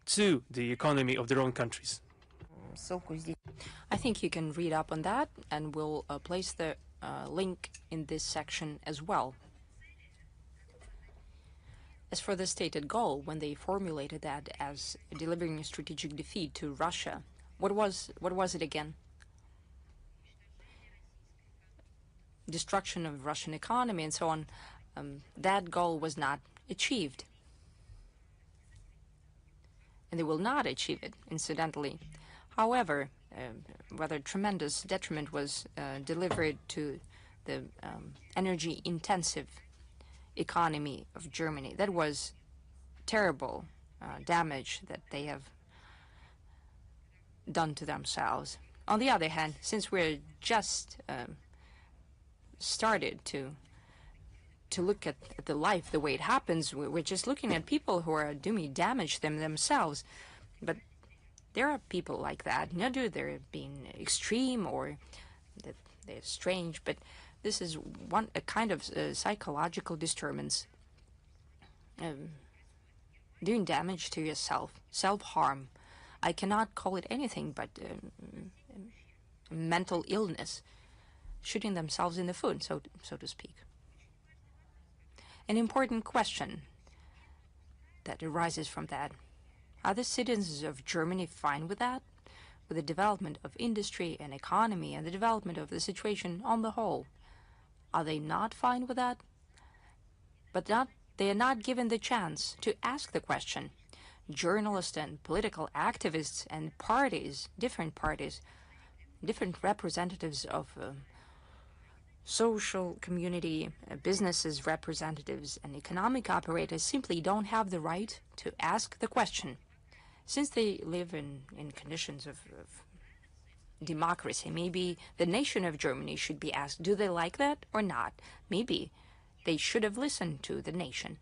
to the economy of their own countries. I think you can read up on that, and we'll place the link in this section as well. As for the stated goal, when they formulated that as delivering a strategic defeat to Russia, what was it again? Destruction of Russian economy and so on. That goal was not achieved. And they will not achieve it, incidentally. However, rather tremendous detriment was delivered to the energy-intensive economy of Germany. That was terrible damage that they have done to themselves. On the other hand, since we're just started to look at the life the way it happens, we're just looking at people who are doing damage themselves. But there are people like that. Not that they're being extreme or that they're strange, but this is a kind of psychological disturbance, doing damage to yourself, self-harm. I cannot call it anything but mental illness, shooting themselves in the foot, so to speak. An important question that arises from that: are the citizens of Germany fine with that? With the development of industry and economy and the development of the situation on the whole? Are they not fine with that? But they are not given the chance to ask the question. Journalists and political activists and parties, different representatives of social community, businesses representatives, and economic operators simply don't have the right to ask the question. Since they live in conditions of democracy, maybe the nation of Germany should be asked, do they like that or not? Maybe they should have listened to the nation.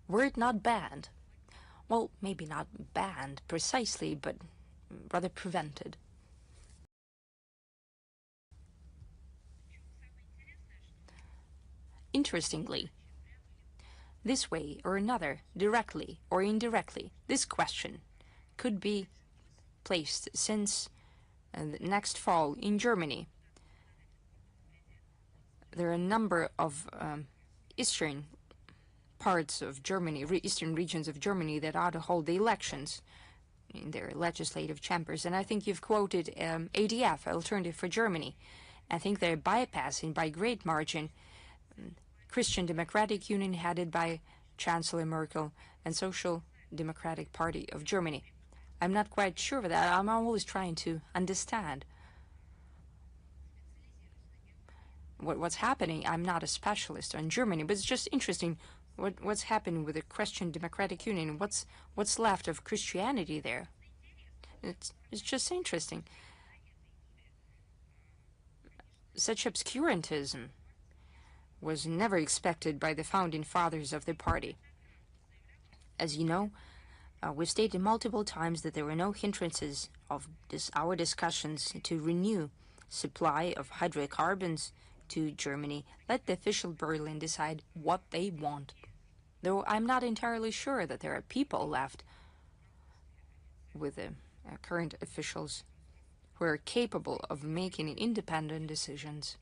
Were it not banned, well, maybe not banned precisely, but rather prevented. Interestingly, this way or another, directly or indirectly, this question could be placed since next fall in Germany. There are a number of eastern parts of Germany, eastern regions of Germany, that are to hold the elections in their legislative chambers. And I think you've quoted ADF, Alternative for Germany. I think they're bypassing by great margin Christian Democratic Union, headed by Chancellor Merkel, and Social Democratic Party of Germany. I'm not quite sure of that. I'm always trying to understand what's happening. I'm not a specialist on Germany, but it's just interesting what's happening with the Christian Democratic Union. What's left of Christianity there? It's just interesting. Such obscurantism was never expected by the founding fathers of the party. As you know, we've stated multiple times that there were no hindrances of our discussions to renew supply of hydrocarbons to Germany. Let the official Berlin decide what they want. Though I'm not entirely sure that there are people left with the current officials who are capable of making independent decisions.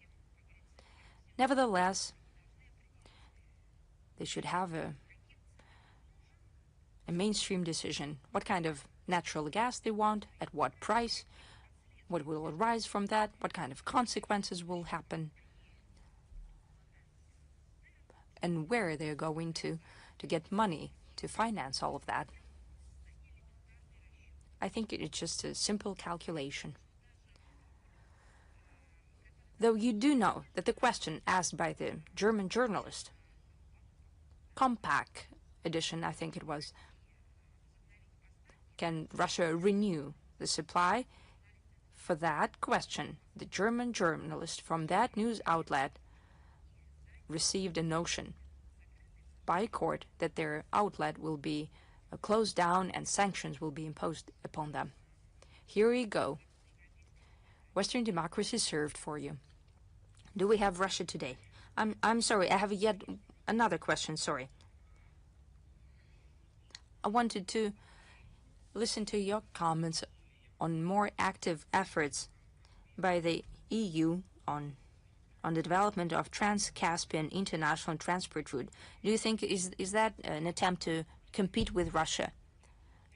Nevertheless, they should have a mainstream decision. What kind of natural gas they want, at what price, what will arise from that, what kind of consequences will happen, and where they're going to get money to finance all of that. I think it's just a simple calculation. Though you do know that the question asked by the German journalist, compact edition, I think it was, can Russia renew the supply? For that question, the German journalist from that news outlet received a notion by court that their outlet will be closed down and sanctions will be imposed upon them. Here we go. Western democracy served for you. Do we have Russia today? I'm sorry, I have yet another question, sorry. I wanted to listen to your comments on more active efforts by the EU on the development of Trans-Caspian international transport route. Do you think is that an attempt to compete with Russia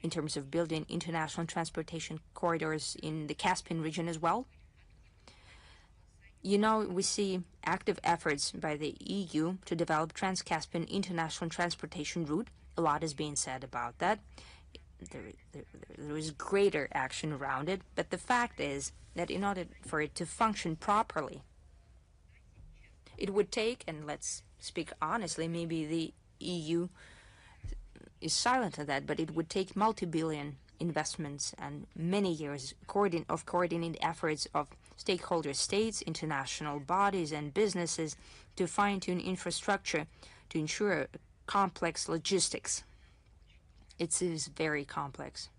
in terms of building international transportation corridors in the Caspian region as well? You know, we see active efforts by the EU to develop Trans-Caspian international transportation route. A lot is being said about that. There is greater action around it, but the fact is that in order for it to function properly, it would take, and let's speak honestly, maybe the EU is silent on that, but it would take multi-billion investments and many years of coordinated efforts of stakeholder states, international bodies, and businesses to fine-tune infrastructure to ensure complex logistics. It is very complex.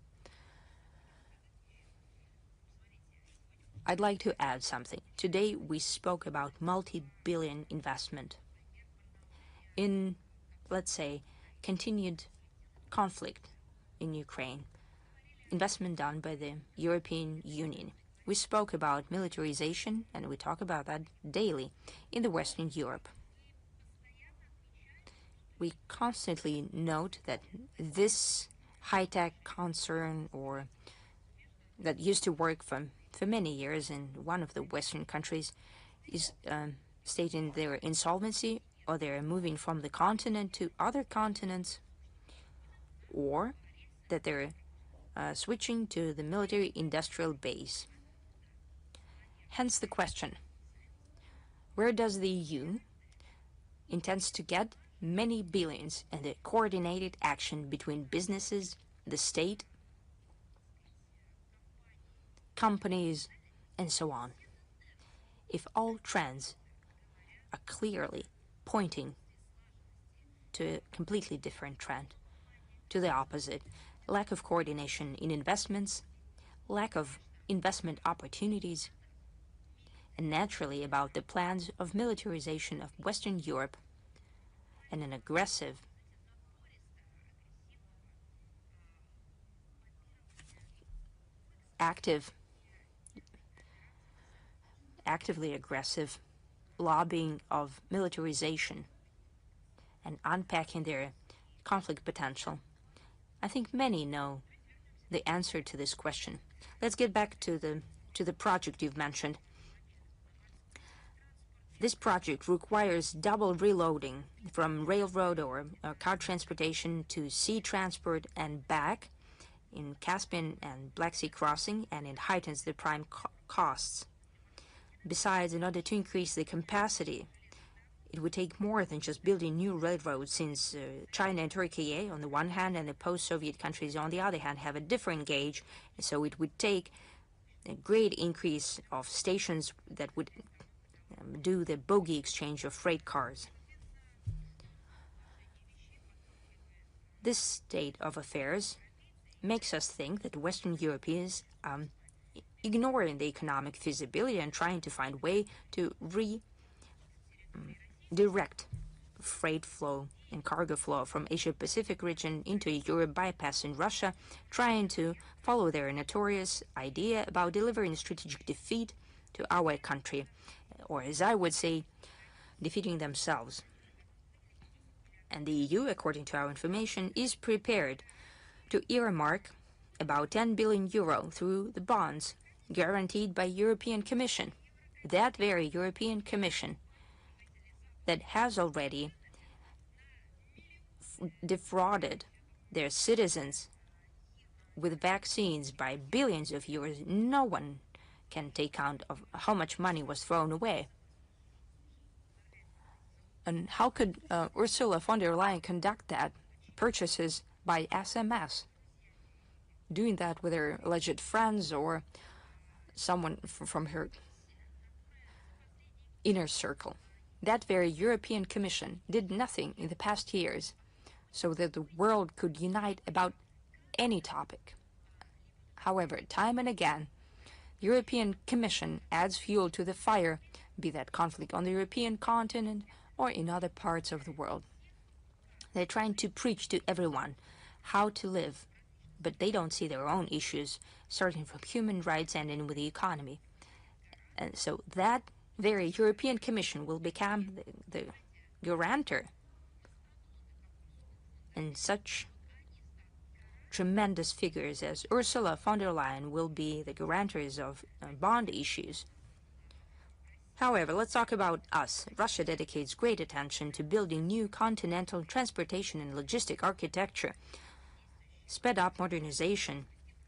I'd like to add something. Today we spoke about multi-billion investment in, let's say, continued conflict in Ukraine, investment done by the European Union. We spoke about militarization, and we talk about that daily in the Western Europe. We constantly note that this high-tech concern, or that used to work for many years in one of the Western countries, is stating their insolvency, or they're moving from the continent to other continents, or that they're switching to the military-industrial base. Hence the question, where does the EU intends to get many billions in the coordinated action between businesses, the state, companies, and so on, if all trends are clearly pointing to a completely different trend, to the opposite, lack of coordination in investments, lack of investment opportunities, and naturally about the plans of militarization of Western Europe and an aggressive actively aggressive lobbying of militarization and unpacking their conflict potential. I think many know the answer to this question. Let's get back to the project you've mentioned. This project requires double reloading from railroad or car transportation to sea transport and back in Caspian and Black Sea crossing, and it heightens the prime costs. Besides, in order to increase the capacity, it would take more than just building new railroads, since China and Turkey on the one hand and the post-Soviet countries on the other hand have a different gauge, so it would take a great increase of stations that would do the bogie exchange of freight cars. This state of affairs makes us think that Western Europe is ignoring the economic feasibility and trying to find way to redirect freight flow and cargo flow from Asia-Pacific region into Europe, bypassing Russia, trying to follow their notorious idea about delivering strategic defeat to our country, or as I would say, defeating themselves. And the EU, according to our information, is prepared to earmark about 10 billion euro through the bonds guaranteed by European Commission. That very European Commission that has already defrauded their citizens with vaccines by billions of euros. No one can take count of how much money was thrown away. And how could Ursula von der Leyen conduct that purchases by SMS? Doing that with her alleged friends or someone from her inner circle. That very European Commission did nothing in the past years so that the world could unite about any topic. However, time and again, the European Commission adds fuel to the fire, be that conflict on the European continent or in other parts of the world. They're trying to preach to everyone how to live, but they don't see their own issues, starting from human rights and ending with the economy. And so that very European Commission will become the guarantor in such tremendous figures as Ursula von der Leyen will be the guarantors of bond issues. However, let's talk about us. Russia dedicates great attention to building new continental transportation and logistic architecture, sped up modernization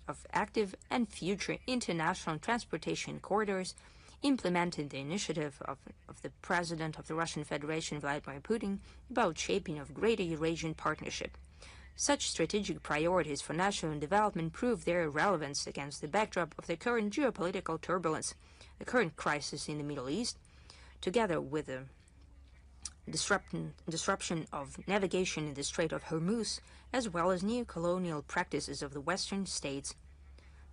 of active and future international transportation corridors, implementing the initiative of the President of the Russian Federation, Vladimir Putin, about shaping of greater Eurasian partnership. Such strategic priorities for national development prove their relevance against the backdrop of the current geopolitical turbulence, the current crisis in the Middle East, together with the disruption of navigation in the Strait of Hormuz, as well as new colonial practices of the Western states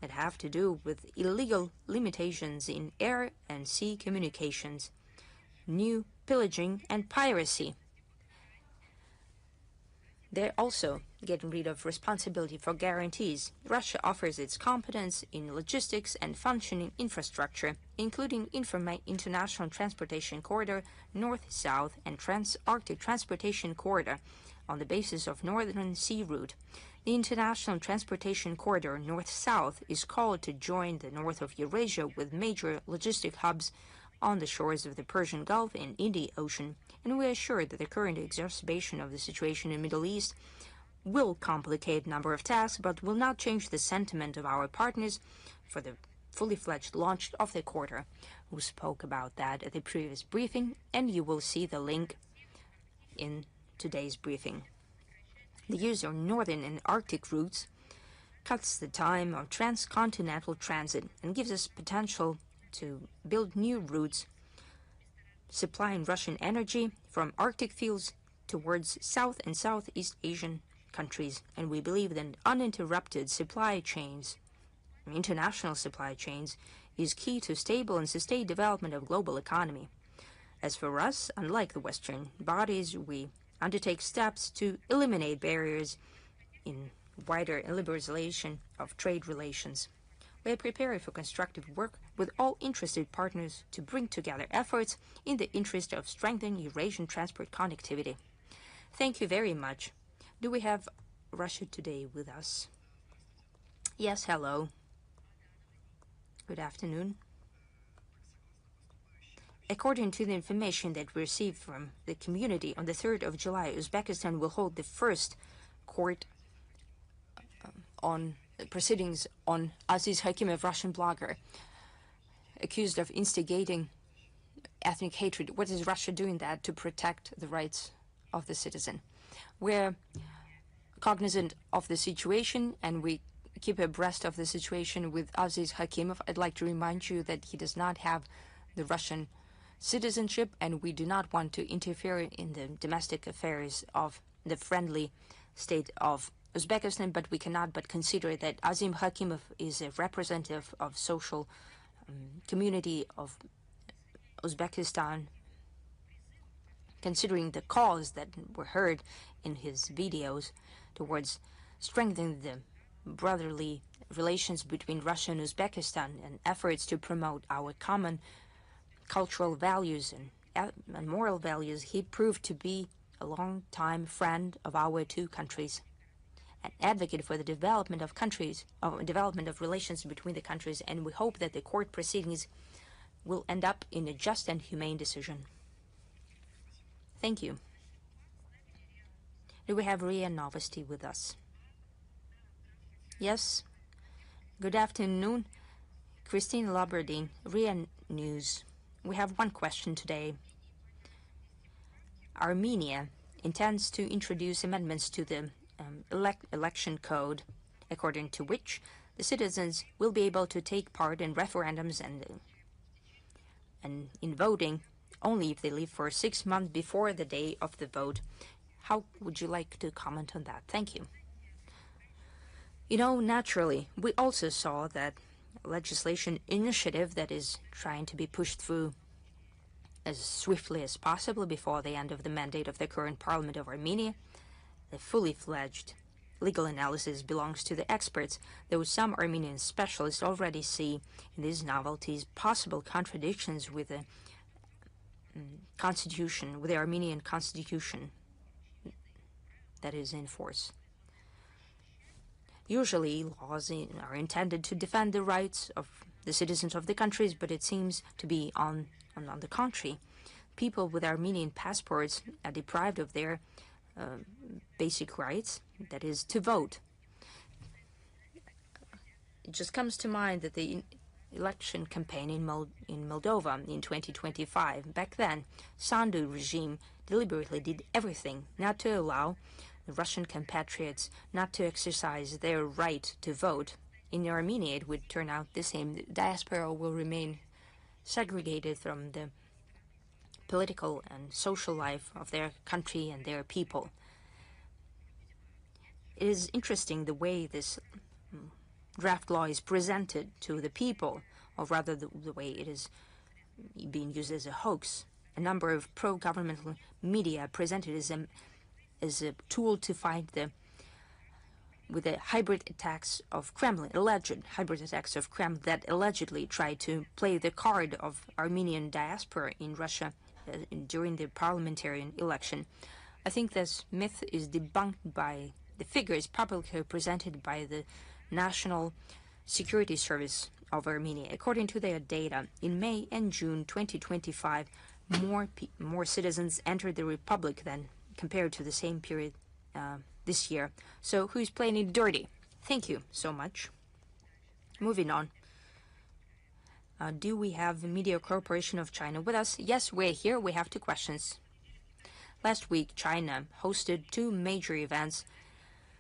that have to do with illegal limitations in air and sea communications, new pillaging and piracy. They're also getting rid of responsibility for guarantees. Russia offers its competence in logistics and functioning infrastructure, including international transportation corridor, north-south, and trans-Arctic transportation corridor on the basis of Northern Sea Route. The international transportation corridor north-south is called to join the north of Eurasia with major logistic hubs on the shores of the Persian Gulf and Indian Ocean, and we are sure that the current exacerbation of the situation in the Middle East will complicate a number of tasks, but will not change the sentiment of our partners for the fully fledged launch of the corridor. We spoke about that at the previous briefing, and you will see the link in today's briefing. The use of northern and Arctic routes cuts the time of transcontinental transit and gives us potential to build new routes supplying Russian energy from Arctic fields towards South and Southeast Asian countries. And we believe that uninterrupted supply chains, international supply chains, is key to stable and sustained development of global economy. As for us, unlike the Western bodies, we undertake steps to eliminate barriers in wider liberalization of trade relations. We are prepared for constructive work with all interested partners to bring together efforts in the interest of strengthening Eurasian transport connectivity. Thank you very much. Do we have Russia Today with us? Yes, hello. Good afternoon. According to the information that we received from the community, on the 3rd of July, Uzbekistan will hold the first court on proceedings on Aziz Hakimov, Russian blogger, accused of instigating ethnic hatred. What is Russia doing that to protect the rights of the citizen? We're cognizant of the situation, and we keep abreast of the situation with Aziz Hakimov. I'd like to remind you that he does not have the Russian citizenship, and we do not want to interfere in the domestic affairs of the friendly state of Uzbekistan, but we cannot but consider that Azim Hakimov is a representative of social community of Uzbekistan, considering the calls that were heard in his videos towards strengthening the brotherly relations between Russia and Uzbekistan and efforts to promote our common cultural values and moral values. He proved to be a long-time friend of our two countries, an advocate for the development of relations between the countries, and we hope that the court proceedings will end up in a just and humane decision. Thank you. Do we have RIA Novosti with us? Yes. Good afternoon. Christine Laberdine, RIA News. We have one question today. Armenia intends to introduce amendments to the election code, according to which the citizens will be able to take part in referendums and in voting only if they live for 6 months before the day of the vote. How would you like to comment on that? Thank you. You know, naturally, we also saw that legislation initiative that is trying to be pushed through as swiftly as possible before the end of the mandate of the current parliament of Armenia. The fully fledged legal analysis belongs to the experts, though some Armenian specialists already see in these novelties possible contradictions with the constitution, with the Armenian constitution that is in force. Usually, laws are intended to defend the rights of the citizens of the countries, but it seems to be on the contrary. People with Armenian passports are deprived of their basic rights, that is, to vote. It just comes to mind that the election campaign in Moldova in 2025, back then, Sandu regime deliberately did everything not to allow the Russian compatriots not to exercise their right to vote. In Armenia, it would turn out the same. The diaspora will remain segregated from the political and social life of their country and their people. It is interesting the way this draft law is presented to the people, or rather the way it is being used as a hoax. A number of pro-governmental media presented as a tool to fight with the hybrid attacks of Kremlin, alleged hybrid attacks of Kremlin that allegedly tried to play the card of Armenian diaspora in Russia during the parliamentary election. I think this myth is debunked by the figures publicly presented by the National Security Service of Armenia. According to their data, in May and June 2025, more citizens entered the republic than compared to the same period this year. So who is playing it dirty? Thank you so much. Moving on. Do we have the Media Corporation of China with us? Yes, we're here. We have two questions. Last week, China hosted two major events: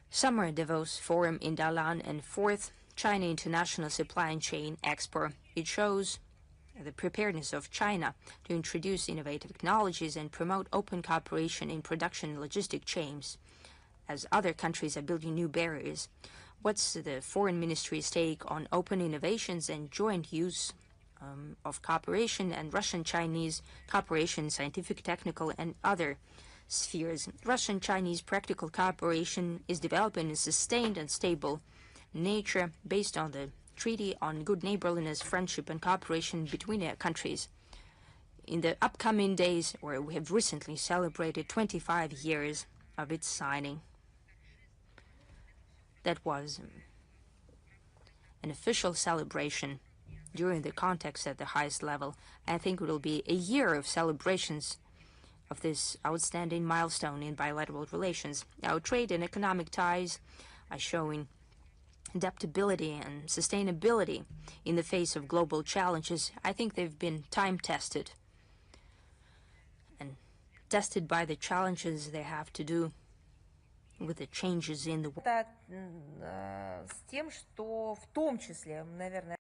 Summer Davos Forum in Dalian and 4th China International Supply Chain Expo. It shows the preparedness of China to introduce innovative technologies and promote open cooperation in production and logistic chains, as other countries are building new barriers. What's the Foreign Ministry's take on open innovations and joint use of cooperation and Russian-Chinese cooperation, scientific, technical, and other spheres? Russian-Chinese practical cooperation is developing a sustained and stable nature based on the Treaty on Good Neighborliness, Friendship, and Cooperation between our countries. In the upcoming days, where we have recently celebrated 25 years of its signing, that was an official celebration during the context at the highest level. I think it will be a year of celebrations of this outstanding milestone in bilateral relations. Our trade and economic ties are showing adaptability and sustainability in the face of global challenges. I think they've been time-tested and tested by the challenges they have to do with the changes in the world. С тем, что в том числе, наверное,